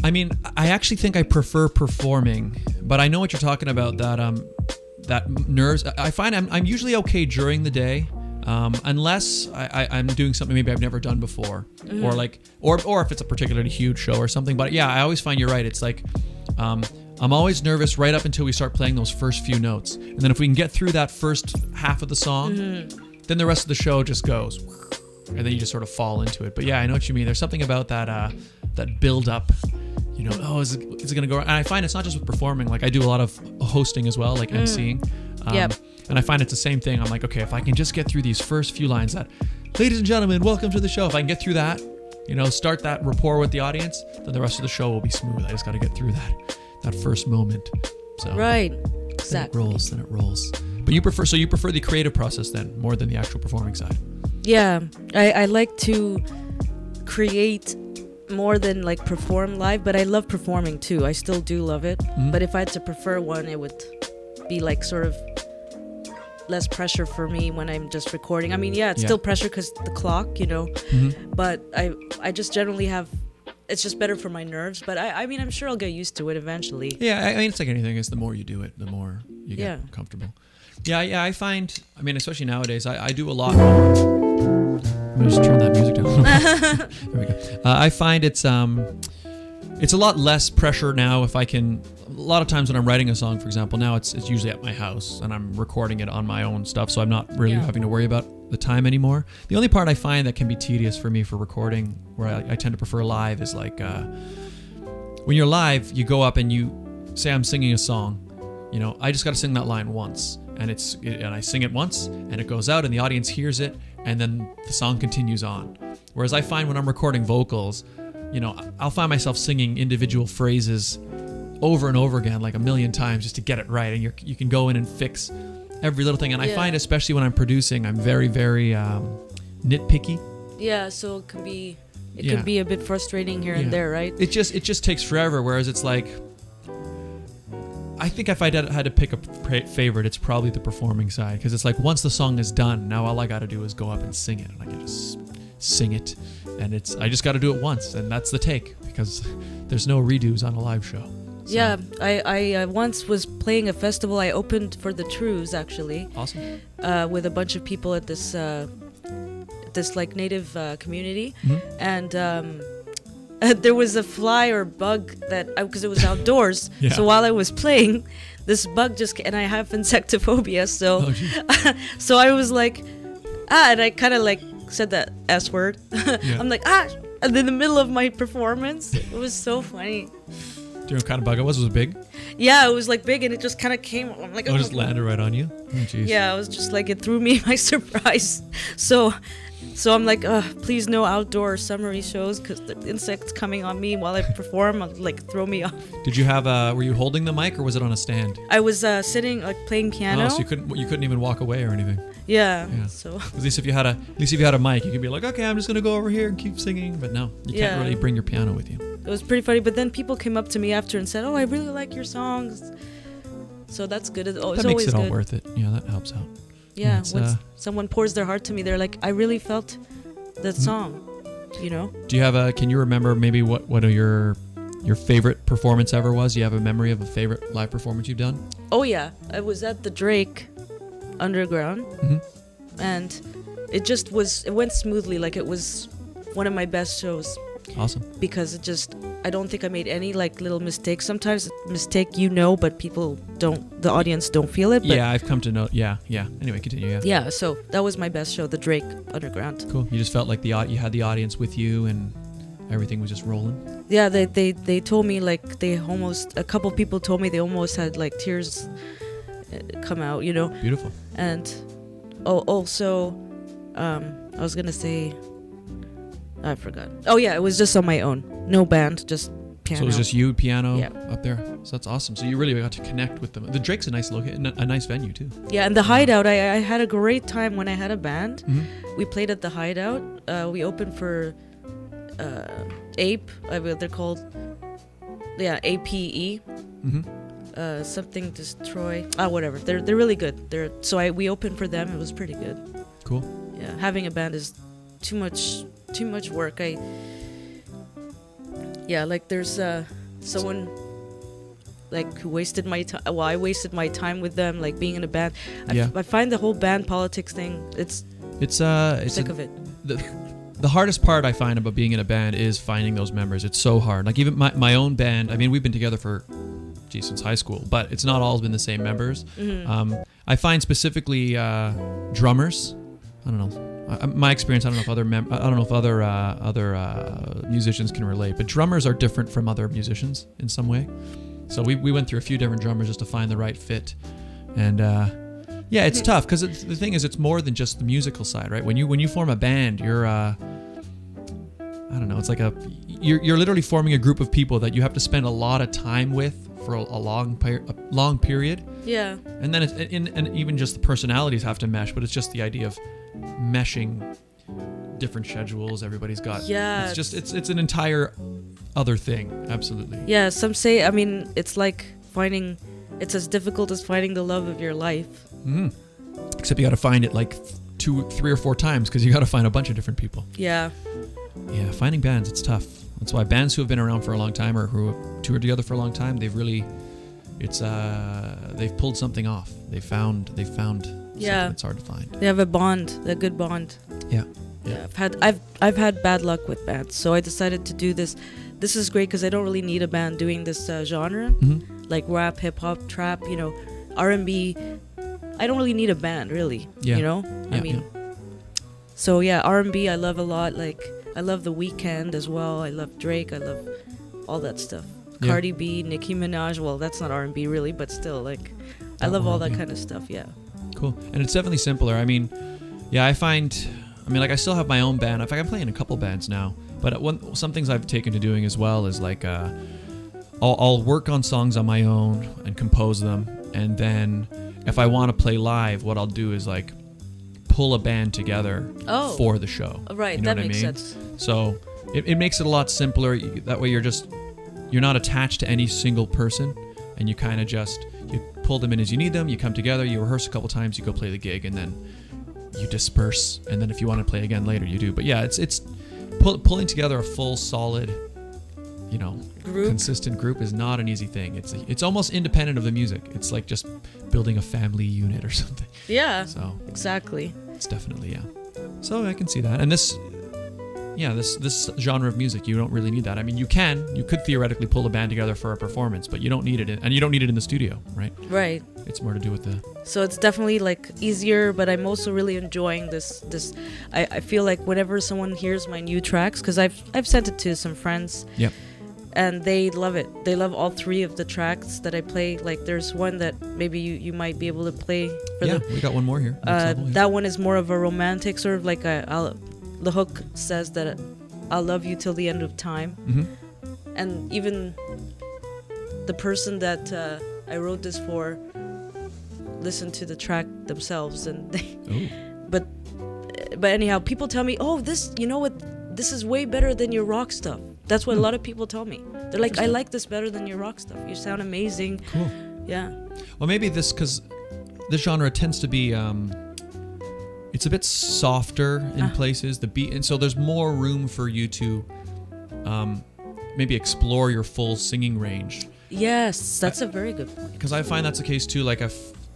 I mean, I actually think I prefer performing, but I know what you're talking about. That nerves. I find I'm usually okay during the day, unless I'm doing something maybe I've never done before, or if it's a particularly huge show or something. But yeah, I always find you're right. It's like, I'm always nervous right up until we start playing those first few notes, and then if we can get through that first half of the song, then the rest of the show just goes, and then you just sort of fall into it. But yeah, I know what you mean. There's something about that build up. Is it gonna go? And I find it's not just with performing. Like I do a lot of hosting as well, like emceeing. Yep. And I find it's the same thing. I'm like, okay, if I can just get through these first few lines, that, ladies and gentlemen, welcome to the show. If I can get through that, start that rapport with the audience, then the rest of the show will be smooth. I just got to get through that first moment. So Right. Exactly. Then it rolls. But you prefer the creative process then more than the actual performing side. Yeah, I like to create more than like perform live, but I love performing too. I still do love it. But if I had to prefer one, it would be like sort of less pressure for me when I'm just recording. I mean, yeah, it's still pressure because the clock, but I just generally have, it's just better for my nerves, but I mean, I'm sure I'll get used to it eventually. Yeah, I mean, it's like anything. It's the more you do it, the more you get comfortable. Yeah, I find, I mean, especially nowadays, I do a lot. Let me just turn that music down. There we go. I find it's a lot less pressure now if I can. A lot of times when I'm writing a song, for example, now it's usually at my house and I'm recording it on my own stuff, so I'm not really having to worry about the time anymore. The only part I find that can be tedious for me for recording, where I tend to prefer live, is like when you're live, you go up and you say I'm singing a song. I just got to sing that line once, and I sing it once, and it goes out, and the audience hears it, and then the song continues on. Whereas I find when I'm recording vocals, I'll find myself singing individual phrases over and over again, like a million times, just to get it right, and you can go in and fix every little thing. And I find, especially when I'm producing, I'm very, very nitpicky. Yeah, so it can be a bit frustrating here and there, right? It just takes forever. Whereas it's like, I think if I had to pick a favorite, it's probably the performing side, because it's like once the song is done, now all I got to do is go up and sing it, and I can just sing it, and I just got to do it once, and that's the take, because there's no redos on a live show. So. Yeah, I once was playing a festival. I opened for the Trues, actually. Awesome. With a bunch of people at this like native community, and there was a fly or bug because it was outdoors. So while I was playing, this bug and I have insectophobia, so so I was like, and I kind of like said that S word. I'm like, and in the middle of my performance, it was so funny. Do you know what kind of bug it was? Was it big? Yeah, it was like big, and it just kind of came. I'm like, it just landed right on you? Oh, jeez. Yeah, it was just like, it threw me by surprise. So I'm like, please no outdoor summery shows, because the insects coming on me while I perform like throw me off. Did you have were you holding the mic, or was it on a stand? I was sitting like playing piano. Oh, so you couldn't even walk away or anything. Yeah. So at least if you had a mic, you could be like, okay, I'm just gonna go over here and keep singing. But no, you can't really bring your piano with you. It was pretty funny, but then people came up to me after and said, "Oh, I really like your songs." So that's good. That makes it all worth it. Yeah, that helps out. Yeah, when someone pours their heart to me, they're like, "I really felt that song," Do you have can you remember maybe what your favorite performance ever was? Do you have a memory of a favorite live performance you've done? Oh yeah, I was at the Drake Underground, and it went smoothly. Like it was one of my best shows. Awesome. Because I don't think I made any like little mistakes. Sometimes mistake but people don't, the audience don't feel it. But yeah, I've come to know. Yeah. Anyway, continue. Yeah. Yeah, so that was my best show, the Drake Underground. Cool. You just felt like you had the audience with you and everything was just rolling. Yeah, they told me like a couple people told me they almost had like tears come out, you know. Beautiful. And also, I was gonna say. I forgot. Oh yeah, it was just on my own. No band, just piano. So it was just you, piano, yeah. up there. So that's awesome. So you really got to connect with them. The Drake's a nice a nice venue too. Yeah, and the Hideout, I had a great time when I had a band. Mm-hmm. We played at the Hideout. We opened for Ape. They're called APE. Mm-hmm. Something Destroy. Whatever. They're really good. We opened for them. It was pretty good. Cool. Yeah, having a band is too much work. Like there's someone like who wasted my time. Well, I wasted my time with them, like being in a band. I find the whole band politics thing. It's sick of it. The hardest part I find about being in a band is finding those members. It's so hard. Like even my own band. I mean, we've been together since high school, but it's not all been the same members. Mm-hmm. I find specifically drummers. I don't know. My experience. I don't know if other musicians can relate, but drummers are different from other musicians in some way. So we went through a few different drummers just to find the right fit, and it's tough because the thing is, it's more than just the musical side, right? When you form a band, you're I don't know. It's like you're literally forming a group of people that you have to spend a lot of time with for a long period. Yeah. And then and even just the personalities have to mesh, but it's just the idea of meshing different schedules. Everybody's got. Yeah. It's just it's an entire other thing. Absolutely. Yeah. Some say. I mean, it's like finding. It's as difficult as finding the love of your life. Mm-hmm. Except you got to find it like 2, 3, or 4 times because you got to find a bunch of different people. Yeah. Yeah. Finding bands, it's tough. That's why bands who have been around for a long time or who have toured together for a long time, they've pulled something off. They've found something that's hard to find. They have a good bond. Yeah. I've had bad luck with bands, so I decided to do this. This is great because I don't really need a band doing this genre, like rap, hip hop, trap, R&B. I don't really need a band, really. Yeah. So yeah, R&B I love a lot. Like I love The Weeknd as well. I love Drake. I love all that stuff. Yeah. Cardi B, Nicki Minaj. Well, that's not R&B really, but still, like, I love all that kind of stuff. Yeah. Cool. And it's definitely simpler. I mean, yeah, I I still have my own band. In fact, I'm playing in a couple bands now. But some things I've taken to doing as well is like, I'll work on songs on my own and compose them, and then if I want to play live, what I'll do is like pull a band together for the show. Right. You know that makes I mean? sense. So it makes it a lot simpler. That way you're not attached to any single person, and you kind of you pull them in as you need them, you come together, you rehearse a couple times, you go play the gig, and then you disperse, and then if you want to play again later, you do. But yeah, it's pulling together a full, solid, consistent group is not an easy thing. It's almost independent of the music. It's like just building a family unit or something. Yeah, so exactly. It's definitely, So I can see that. And this genre of music, you don't really need that. I mean, you could theoretically pull a band together for a performance, but you don't need it, and you don't need it in the studio, right? Right. It's more to do with the. So it's definitely like easier, but I'm also really enjoying this. I feel like whenever someone hears my new tracks, because I've sent it to some friends. Yep. And they love it. They love all 3 of the tracks that I play. Like there's one that maybe you might be able to play. We got one more here. That one is more of a romantic sort of like the hook says that I'll love you till the end of time. Mm-hmm. And even the person that I wrote this for listened to the track themselves, and but anyhow, people tell me, this, you know what, this is way better than your rock stuff. That's what a lot of people tell me. They're like, I like this better than your rock stuff. You sound amazing. Cool. Yeah. Well, maybe because this genre tends to be it's a bit softer in places, the beat, and so there's more room for you to maybe explore your full singing range. Yes, that's a very good point. Because I find that's the case too. Like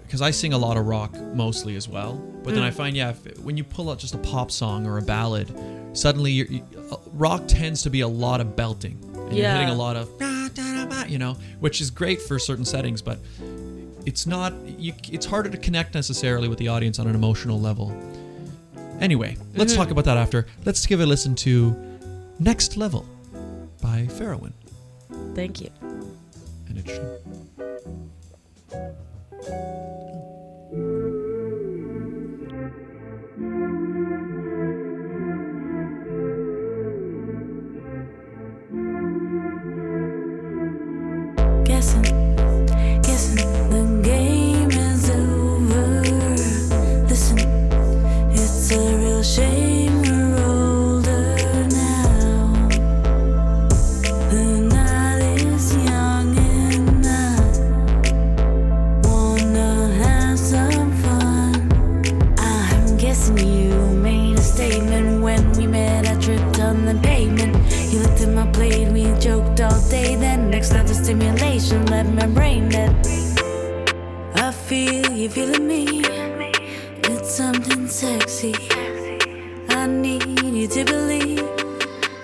because I sing a lot of rock mostly as well, but then I find when you pull out just a pop song or a ballad, suddenly rock tends to be a lot of belting. And you're hitting a lot of, which is great for certain settings, but it's not, it's harder to connect necessarily with the audience on an emotional level. Anyway, let's talk about that after. Let's give a listen to Next Level by Farrowin. Thank you. And it should. Guessing the game is over. Listen, it's a real shame we're older now. The night is young and I wanna have some fun. I'm guessing you made a statement when we met. I tripped on the pavement. You looked at my plate, we joked all day. Then next level stimulation left my brain dead. I feel you feeling me. It's something sexy. I need you to believe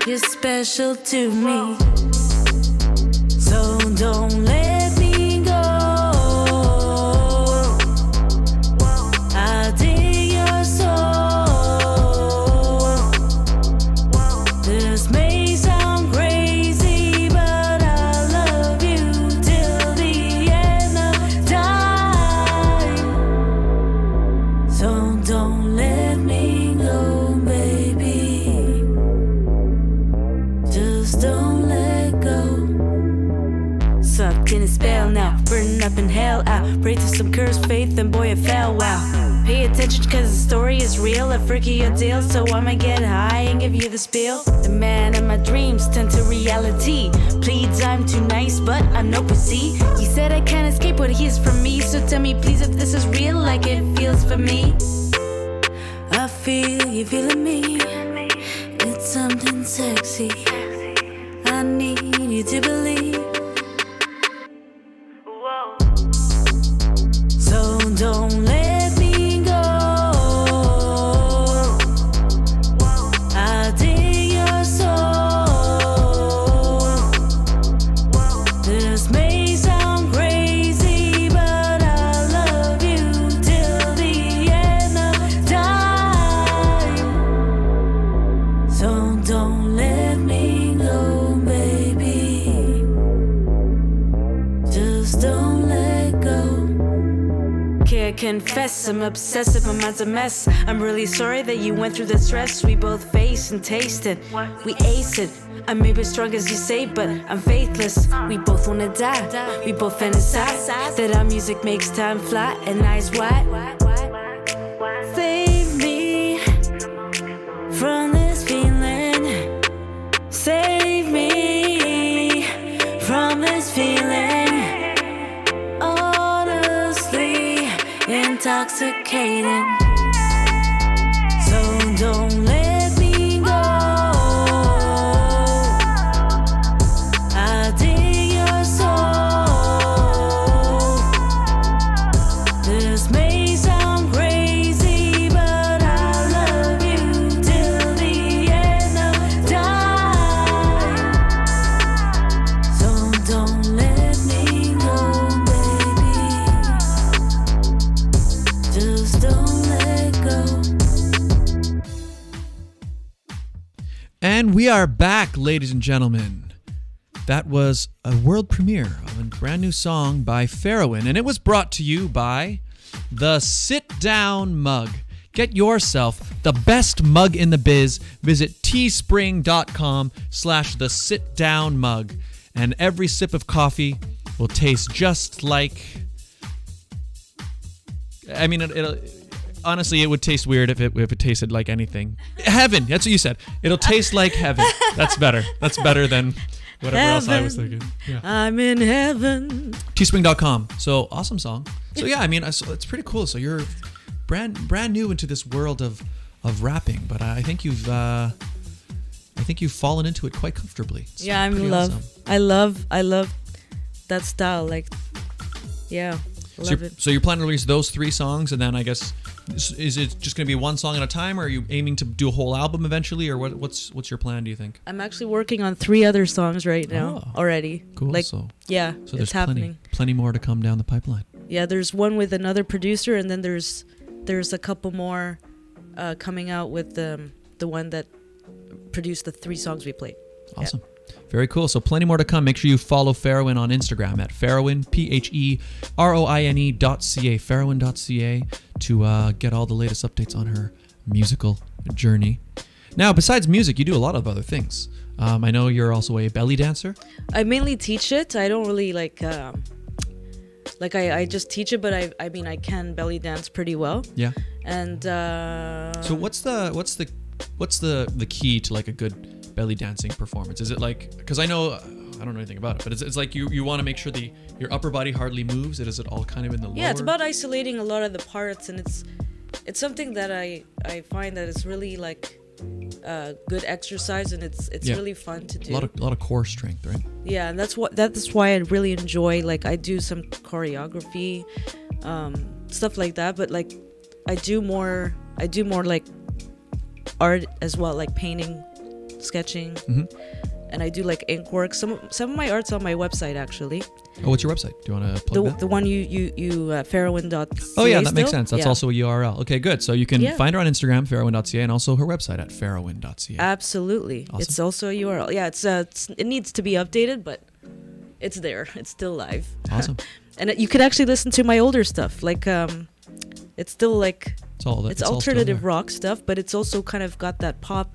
you're special to me. So don't let me go. I dig your soul. This may sound crazy, but I love you till the end of time. So don't let me go, baby. Just don't let go. Sucked in a spell now, burning up in hell. I prayed to some cursed faith, and boy, it fell. Wow. Pay attention, cause the story is real. A freaky deal, so I'ma get high and give you the spiel. The man of my dreams turned to reality. Pleads I'm too nice, but I'm no pussy. He said I can't escape what he is from me. So tell me please if this is real, like it feels for me. I feel you feeling me. It's something sexy. I need you to believe. So don't let me go. I dig your soul. This may sound crazy, but I love you till the end of time. So don't let me go, baby. Just don't let go. Can't confess, I'm obsessive, my mind's a mess. I'm really sorry that you went through the stress we both faced and tasted. We ace it. I may be strong as you say, but I'm faithless. We both wanna die. We both fantasize that our music makes time fly and eyes wide. Save me from this feeling. Save me from this feeling. Honestly intoxicating. So don't let me go. I dig your soul. This may sound crazy, but I love you till the end of time. So don't let me go, baby. Just don't let go. And we are back, ladies and gentlemen. That was a world premiere of a brand new song by Farrowin, and it was brought to you by the Sit Down Mug. Get yourself the best mug in the biz. Visit teespring.com/the Sit Down Mug, and every sip of coffee will taste just like. I mean, it'll. Honestly, it would taste weird if it tasted like anything. Heaven, that's what you said. It'll taste like heaven. That's better. That's better than whatever else I was thinking. Yeah. I'm in heaven. Teespring.com. So awesome song. So yeah, I mean, it's pretty cool. So you're brand new into this world of rapping, but I think you've fallen into it quite comfortably. It's I'm in love. awesome. I love that style. Like, yeah. So you're planning to release those 3 songs, and then I guess is it just going to be one song at a time, or are you aiming to do a whole album eventually, or what's your plan, do you think? I'm actually working on 3 other songs right now already. Cool. Like, so it's there's happening. plenty more to come down the pipeline. Yeah, there's one with another producer, and then there's a couple more coming out with the one that produced the 3 songs we played. Awesome. Yeah. Very cool. So plenty more to come. Make sure you follow Farrowin on Instagram at Farrowin, Pheroine.ca, Farrowin.ca, to get all the latest updates on her musical journey. Now, besides music, you do a lot of other things. I know you're also a belly dancer. I mainly teach it. I don't really I just teach it, but I mean I can belly dance pretty well. Yeah. And so what's the key to like a good belly dancing performance? Is it like, because I don't know anything about it, but it's like you want to make sure your upper body hardly moves. Is it all kind of in the lower? Yeah, it's about isolating a lot of the parts, and it's something that I find that it's really like good exercise, and it's really fun to do. A lot of core strength, right? Yeah, and that's why I really enjoy, like, I do some choreography, stuff like that, but like I do more like art as well, like painting, sketching, and I do like ink work. Some of my art's on my website actually. Oh, what's your website? Do you want to plug that? The one you Farrowin.ca. Oh yeah, that makes sense. That's also a URL. Okay, good. So you can find her on Instagram, Farrowin.ca, and also her website at Farrowin.ca. Absolutely. Awesome. It's also a URL. Yeah, it needs to be updated, but it's there. It's still live. Awesome. And you could actually listen to my older stuff. Like it's still like it's alternative rock stuff, but it's also kind of got that pop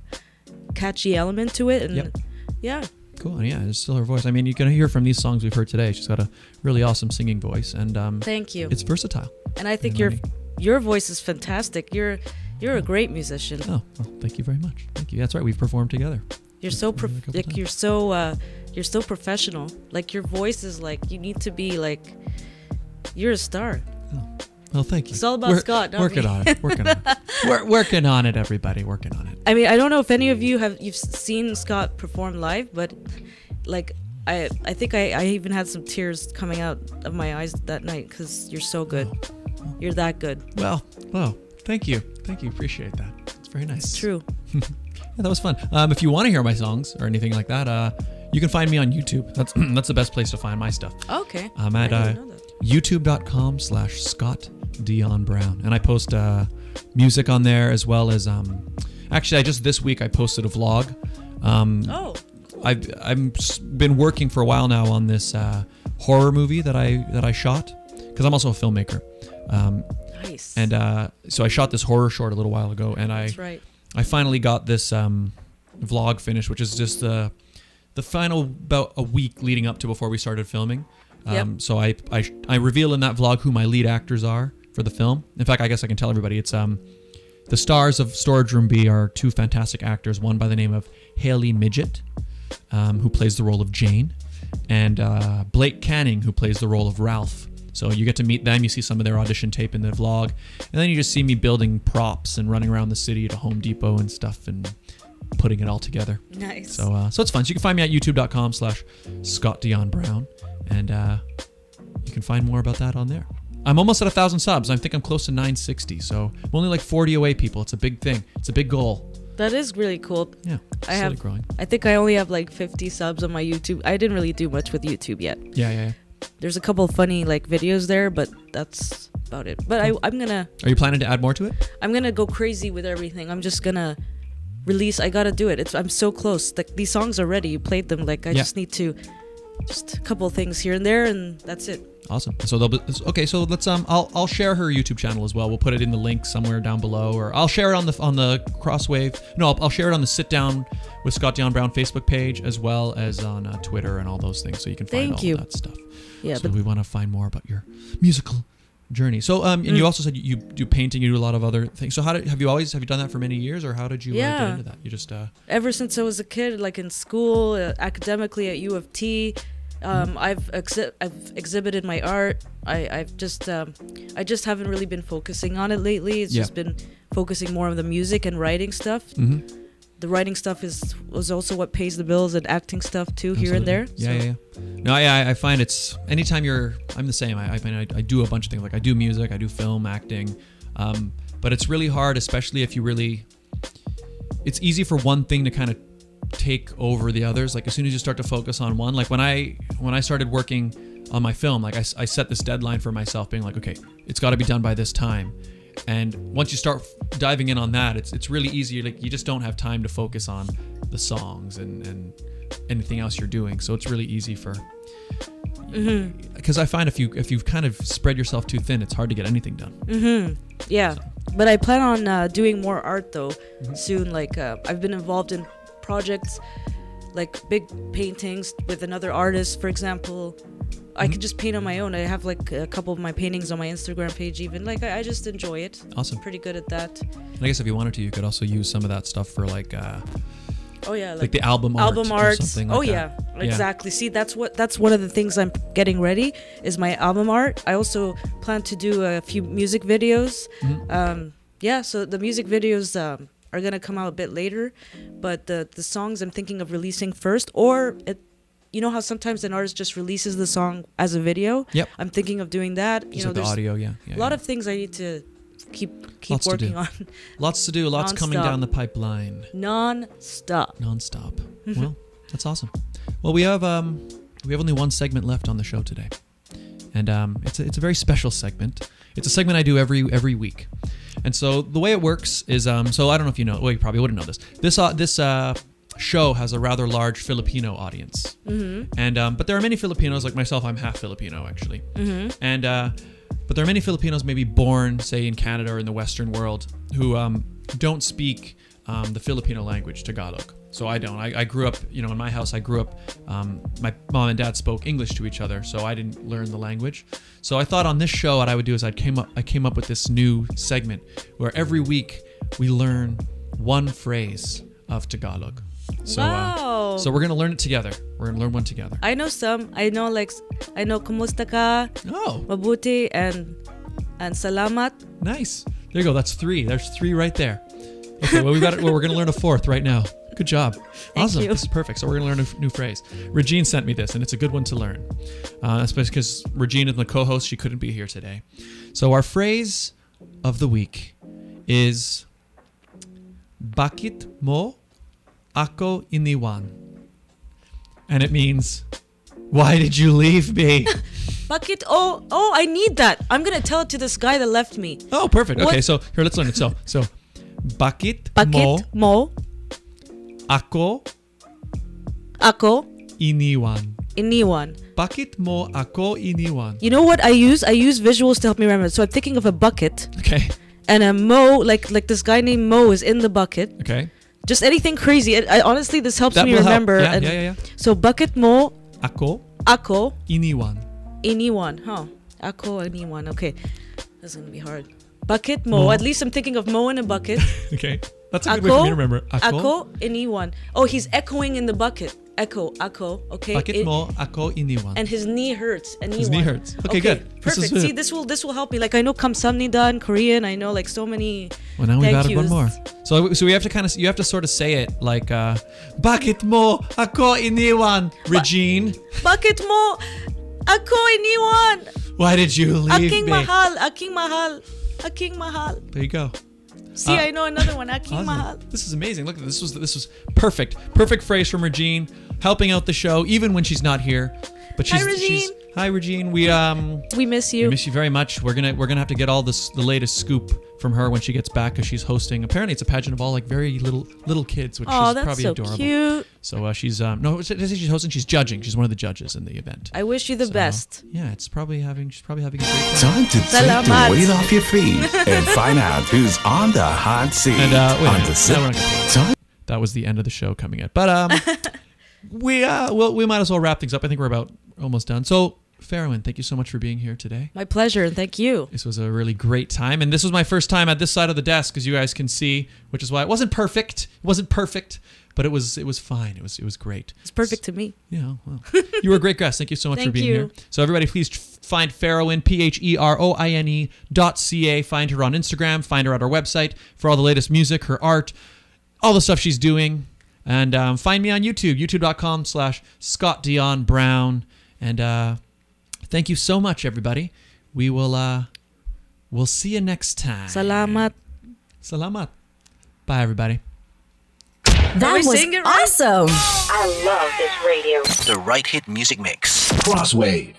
catchy element to it, and yeah. Cool. And yeah, it's still her voice. I mean, you can hear from these songs we've heard today. She's got a really awesome singing voice, and thank you. It's versatile. And I think your voice is fantastic. You're a great musician. Oh, well, thank you very much. Thank you. That's right. We've performed together. You're so you're so professional. Like, your voice is like, you need to be like, you're a star. Oh. Well, thank you. It's all about Scott. Working on it. We're working on it, everybody. Working on it. I mean, I don't know if any of you've seen Scott perform live, but like I think I even had some tears coming out of my eyes that night because you're so good. Oh. You're that good. Well, thank you. Appreciate that. It's very nice. It's true. Yeah, that was fun. If you want to hear my songs or anything like that, you can find me on YouTube. That's the best place to find my stuff. Okay. I'm at youtube.com/ScottDionBrown, and I post music on there, as well as actually this week I posted a vlog. I've been working for a while now on this horror movie that I shot, because I'm also a filmmaker. Nice. And so I shot this horror short a little while ago, and That's right. I finally got this vlog finished, which is just the final about a week leading up to before we started filming. So I reveal in that vlog who my lead actors are for the film. In fact, I guess I can tell everybody it's the stars of Storage Room B are 2 fantastic actors. One by the name of Haley Midget, who plays the role of Jane, and Blake Canning, who plays the role of Ralph. So you get to meet them. You see some of their audition tape in the vlog, and then you just see me building props and running around the city to Home Depot and stuff and putting it all together. Nice. So it's fun. So you can find me at youtube.com/ScottDionBrown, and you can find more about that on there. I'm almost at 1,000 subs. I think I'm close to 960. So I'm only like 40 away, people. It's a big thing. It's a big goal. That is really cool. Yeah. Growing. I think I only have like 50 subs on my YouTube. I didn't really do much with YouTube yet. Yeah. There's a couple of funny like videos there, but that's about it. But I'm gonna. Are you planning to add more to it? I'm gonna go crazy with everything. I'm just gonna release. I gotta do it. I'm so close. Like, these songs are ready. You played them. Like, I just need to, just a couple of things here and there, and that's it. Awesome. So okay. So let's I'll share her YouTube channel as well. We'll put it in the link somewhere down below, or I'll share it on the Crosswave. No, I'll share it on the Sit Down with Scott Dion Brown Facebook page, as well as on Twitter and all those things, so you can find all of that stuff. Yeah. So we want to find more about your musical journey. So and you also said you do painting. You do a lot of other things. So have you done that for many years, or how did you get into that? You just ever since I was a kid, like in school, academically at U of T. I've exhibited my art. I just haven't really been focusing on it lately. It's just been focusing more on the music and writing stuff. Mm-hmm. The writing stuff was also what pays the bills, and acting stuff too. Absolutely. Here and there. Yeah. No, I find it's anytime I'm the same. I mean, I do a bunch of things. Like, I do music, I do film, acting. But it's really hard, especially if you really... It's easy for one thing to kind of take over the others. Like as soon as you start to focus on one, like when I started working on my film, like I set this deadline for myself, being like, okay, it's got to be done by this time. And once you start diving in on that, it's really easy. Like you just don't have time to focus on the songs and anything else you're doing. So it's really easy for, because I find if you've kind of spread yourself too thin, it's hard to get anything done. Yeah, so. But I plan on doing more art though soon. Like I've been involved in projects like big paintings with another artist, for example. I could just paint on my own. I have like a couple of my paintings on my Instagram page even. Like I just enjoy it. Awesome. Pretty good at that. And I guess if you wanted to, you could also use some of that stuff for like like the album art or something like that. Exactly. See, that's one of the things I'm getting ready is my album art. I also plan to do a few music videos. So the music videos are gonna come out a bit later, but the songs I'm thinking of releasing first, or you know how sometimes an artist just releases the song as a video? Yep. I'm thinking of doing that. Just like the audio, a lot of things I need to keep working on. Lots to do. Lots coming down the pipeline. Non-stop. Well, that's awesome. Well, we have only one segment left on the show today, and it's a very special segment. It's a segment I do every week, and so the way it works is so I don't know if you know. Well, you probably wouldn't know this. This show has a rather large Filipino audience, and but there are many Filipinos like myself. I'm half Filipino actually, and but there are many Filipinos maybe born, say, in Canada or in the Western world who don't speak the Filipino language, Tagalog. So I don't. I grew up, in my house. I grew up. My mom and dad spoke English to each other, so I didn't learn the language. So I thought on this show, what I would do is I came up with this new segment where every week we learn one phrase of Tagalog. So, wow. So we're gonna learn it together. We're gonna learn one together. I know some. I know kumusta ka, mabuti, and salamat. Nice. There you go. That's 3. There's 3 right there. Okay. Well, we're gonna learn a 4th right now. Good job. Awesome. This is perfect. So we're gonna learn a new phrase. Regine sent me this, and it's a good one to learn. Especially because Regine is the co-host. She couldn't be here today. So our phrase of the week is "Bakit mo ako iniwan?" And it means, why did you leave me? Bakit? Oh, I need that. I'm gonna tell it to this guy that left me. Oh, perfect. Okay, so here, let's learn it. So bakit mo ako iniwan? Bakit mo ako iniwan? You know what I use? I use visuals to help me remember. So I'm thinking of a bucket. Okay. And a Mo, like this guy named Mo is in the bucket. Okay. Just anything crazy. Honestly, this helps me remember. Help. Yeah. So bucket mo ako iniwan. Huh? Ako iniwan. Okay. That's gonna be hard. Bucket mo. At least I'm thinking of Mo in a bucket. Okay. That's a good way for me to remember. Ako iniwan. Oh, he's echoing in the bucket. Echo. Okay. Bakit mo ako iniwan? And his knee hurts. His knee hurts. Okay, good. Perfect. See, this will help me. Like I know kamsamnida in Korean. I know like so many. Well, now we've added one more. So we have to you have to sort of say it like Bakit mo ako iniwan, Regine? Bakit mo ako iniwan? Why did you leave aking me? Aking mahal. There you go. See, I know another one. Aking mahal. This is amazing. Look, this was perfect. Perfect phrase from Regine, helping out the show even when she's not here. But Hi, Regine. Hi, Regine. We miss you. We miss you very much. We're gonna have to get all the latest scoop from her when she gets back, because she's hosting. Apparently, it's a pageant of all like very little kids, which is probably so adorable. Cute. So she's she's hosting. She's judging. She's one of the judges in the event. I wish you the best. Yeah, she's probably having a great time. Time to take the weight off your feet and find out who's on the hot seat. And That was the end of the show coming in. But we might as well wrap things up. I think we're about almost done. So Farrowyn, thank you so much for being here today. My pleasure, and thank you. This was a really great time, and this was my first time at this side of the desk, as you guys can see, which is why it wasn't perfect. It wasn't perfect, but it was fine. It was great. It's perfect to me. Yeah, well, you were a great guest. Thank you so much for being here. So everybody, please find Farrowyn, PHEROINE.ca. Find her on Instagram. Find her at our website for all the latest music, her art, all the stuff she's doing. And find me on YouTube, youtube.com/Scott Dion Brown. And thank you so much, everybody. We'll see you next time. Salamat. Salamat. Bye, everybody. That was awesome. I love this radio. The Right Hit Music Mix. Crosswave.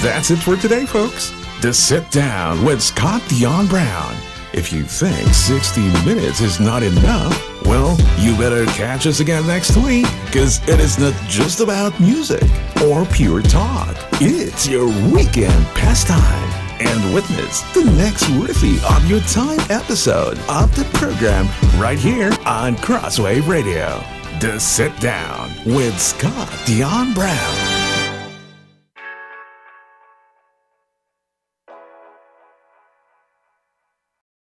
That's it for today, folks. The Sit Down with Scott Dion Brown. If you think 60 minutes is not enough, well, you better catch us again next week, because it is not just about music or pure talk. It's your weekend pastime. And witness the next worthy of your time episode of the program right here on Crosswave Radio. The Sit Down with Scott Dion Brown.